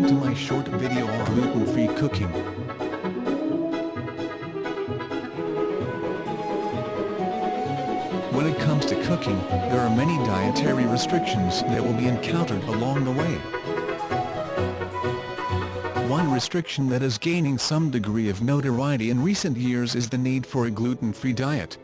to my short video on gluten-free cooking. When it comes to cooking, there are many dietary restrictions that will be encountered along the way. One restriction that is gaining some degree of notoriety in recent years is the need for a gluten-free diet.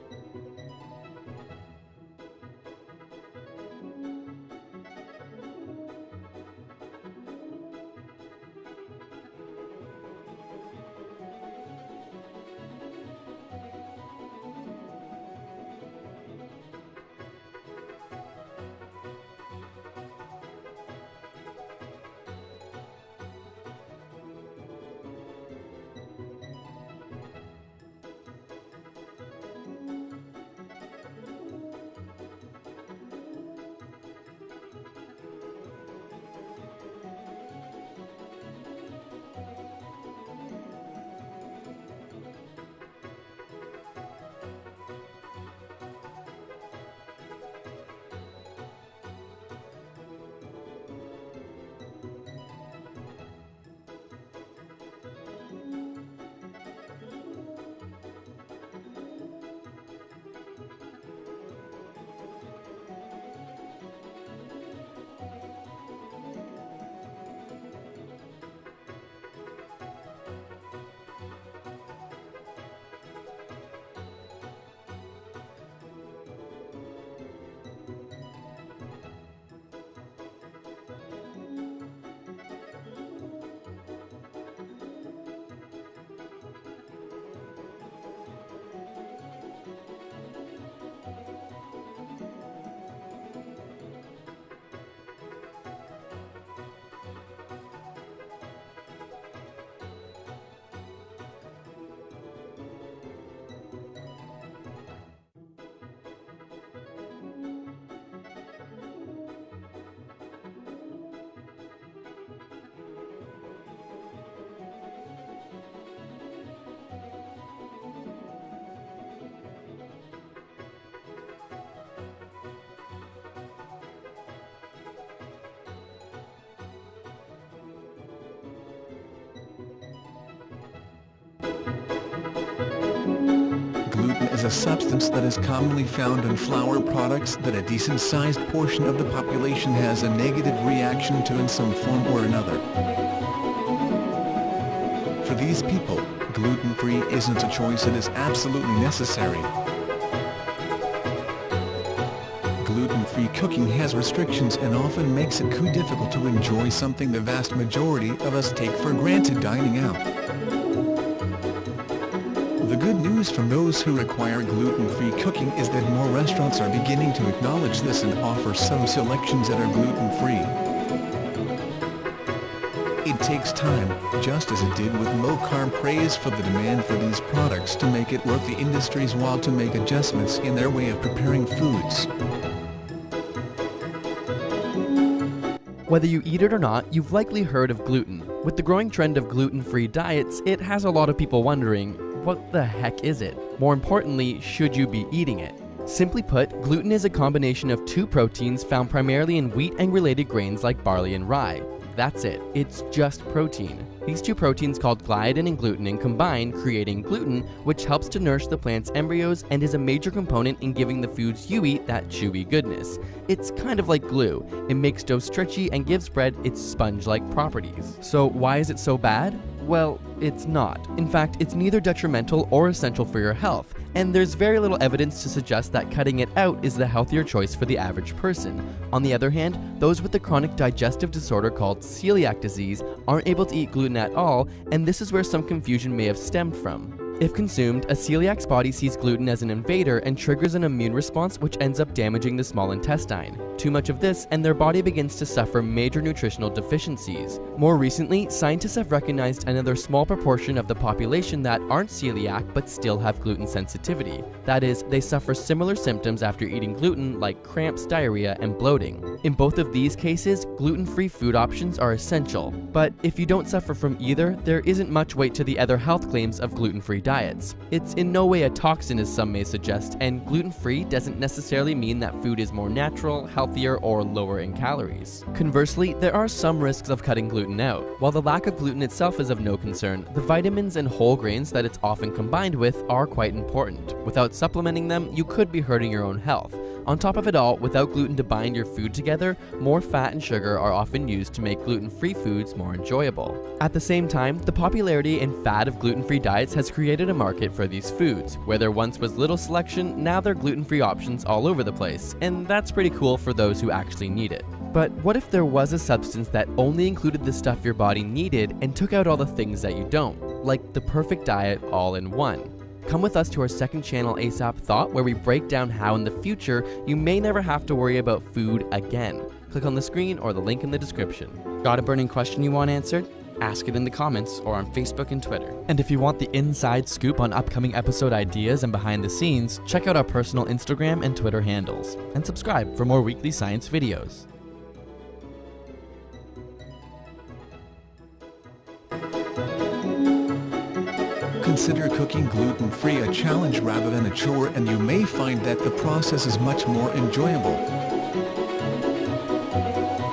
Gluten is a substance that is commonly found in flour products that a decent-sized portion of the population has a negative reaction to in some form or another. For these people, gluten-free isn't a choice, it is absolutely necessary. Gluten-free cooking has restrictions and often makes it too difficult to enjoy something the vast majority of us take for granted: dining out. The good news from those who require gluten-free cooking is that more restaurants are beginning to acknowledge this and offer some selections that are gluten-free. It takes time, just as it did with low-carb craze for the demand for these products, to make it worth the industry's while to make adjustments in their way of preparing foods. Whether you eat it or not, you've likely heard of gluten. With the growing trend of gluten-free diets, it has a lot of people wondering, what the heck is it? More importantly, should you be eating it? Simply put, gluten is a combination of two proteins found primarily in wheat and related grains like barley and rye. That's it. It's just protein. These two proteins called gliadin and glutenin combine, creating gluten, which helps to nourish the plant's embryos and is a major component in giving the foods you eat that chewy goodness. It's kind of like glue. It makes dough stretchy and gives bread its sponge-like properties. So why is it so bad? Well, it's not. In fact, it's neither detrimental or essential for your health, and there's very little evidence to suggest that cutting it out is the healthier choice for the average person. On the other hand, those with the chronic digestive disorder called celiac disease aren't able to eat gluten at all, and this is where some confusion may have stemmed from. If consumed, a celiac's body sees gluten as an invader and triggers an immune response which ends up damaging the small intestine. Too much of this, and their body begins to suffer major nutritional deficiencies. More recently, scientists have recognized another small proportion of the population that aren't celiac but still have gluten sensitivity. That is, they suffer similar symptoms after eating gluten like cramps, diarrhea, and bloating. In both of these cases, gluten-free food options are essential. But if you don't suffer from either, there isn't much weight to the other health claims of gluten-free diets. It's in no way a toxin, as some may suggest, and gluten-free doesn't necessarily mean that food is more natural, healthy, healthier or lower in calories. Conversely, there are some risks of cutting gluten out. While the lack of gluten itself is of no concern, the vitamins and whole grains that it's often combined with are quite important. Without supplementing them, you could be hurting your own health. On top of it all, without gluten to bind your food together, more fat and sugar are often used to make gluten-free foods more enjoyable. At the same time, the popularity and fad of gluten-free diets has created a market for these foods. Where there once was little selection, now there are gluten-free options all over the place, and that's pretty cool for those who actually need it. But what if there was a substance that only included the stuff your body needed and took out all the things that you don't? Like the perfect diet all in one. Come with us to our second channel ASAP Thought, where we break down how in the future you may never have to worry about food again. Click on the screen or the link in the description. Got a burning question you want answered? Ask it in the comments or on Facebook and Twitter. And if you want the inside scoop on upcoming episode ideas and behind the scenes, check out our personal Instagram and Twitter handles. And subscribe for more weekly science videos. Consider cooking gluten-free a challenge rather than a chore, and you may find that the process is much more enjoyable.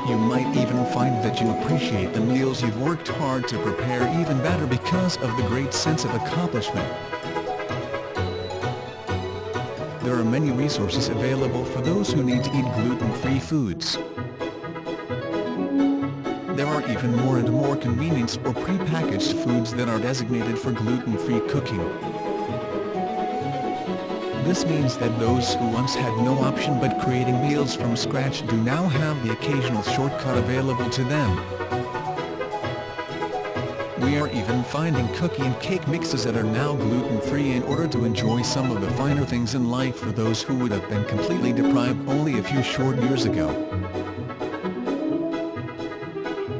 You might even find that you appreciate the meals you've worked hard to prepare even better because of the great sense of accomplishment. There are many resources available for those who need to eat gluten-free foods. There are even more and more convenience or pre-packaged foods that are designated for gluten-free cooking. This means that those who once had no option but creating meals from scratch do now have the occasional shortcut available to them. We are even finding cookie and cake mixes that are now gluten-free in order to enjoy some of the finer things in life for those who would have been completely deprived only a few short years ago.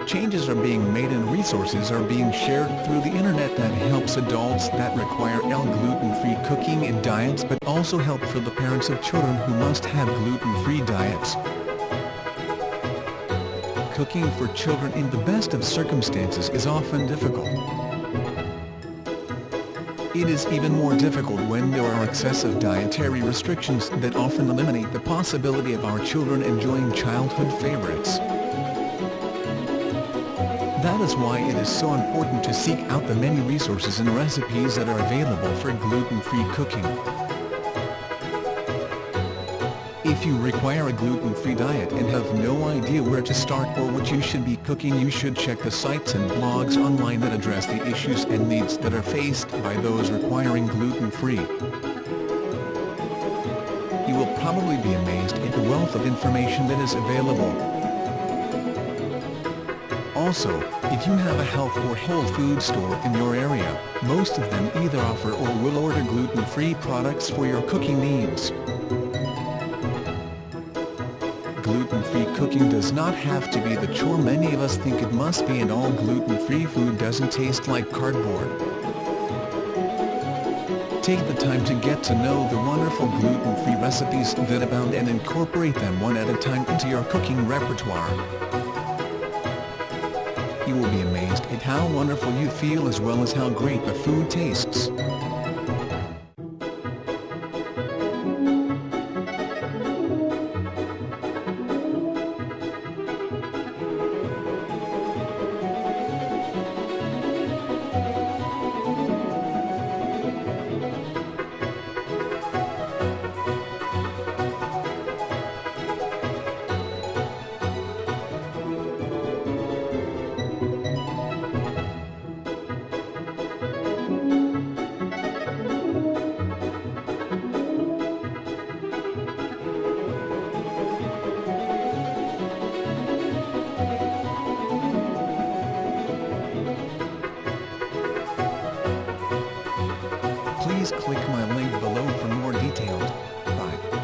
Changes are being made and resources are being shared through the internet that helps adults that require gluten-free cooking and diets, but also help for the parents of children who must have gluten-free diets. Cooking for children in the best of circumstances is often difficult. It is even more difficult when there are excessive dietary restrictions that often eliminate the possibility of our children enjoying childhood favorites. That is why it is so important to seek out the many resources and recipes that are available for gluten-free cooking. If you require a gluten-free diet and have no idea where to start or what you should be cooking, you should check the sites and blogs online that address the issues and needs that are faced by those requiring gluten-free. You will probably be amazed at the wealth of information that is available. Also, if you have a health or whole food store in your area, most of them either offer or will order gluten-free products for your cooking needs. Gluten-free cooking does not have to be the chore many of us think it must be, and all gluten-free food doesn't taste like cardboard. Take the time to get to know the wonderful gluten-free recipes that abound and incorporate them one at a time into your cooking repertoire. You will be amazed at how wonderful you feel as well as how great the food tastes. Please click my link below for more details. Bye.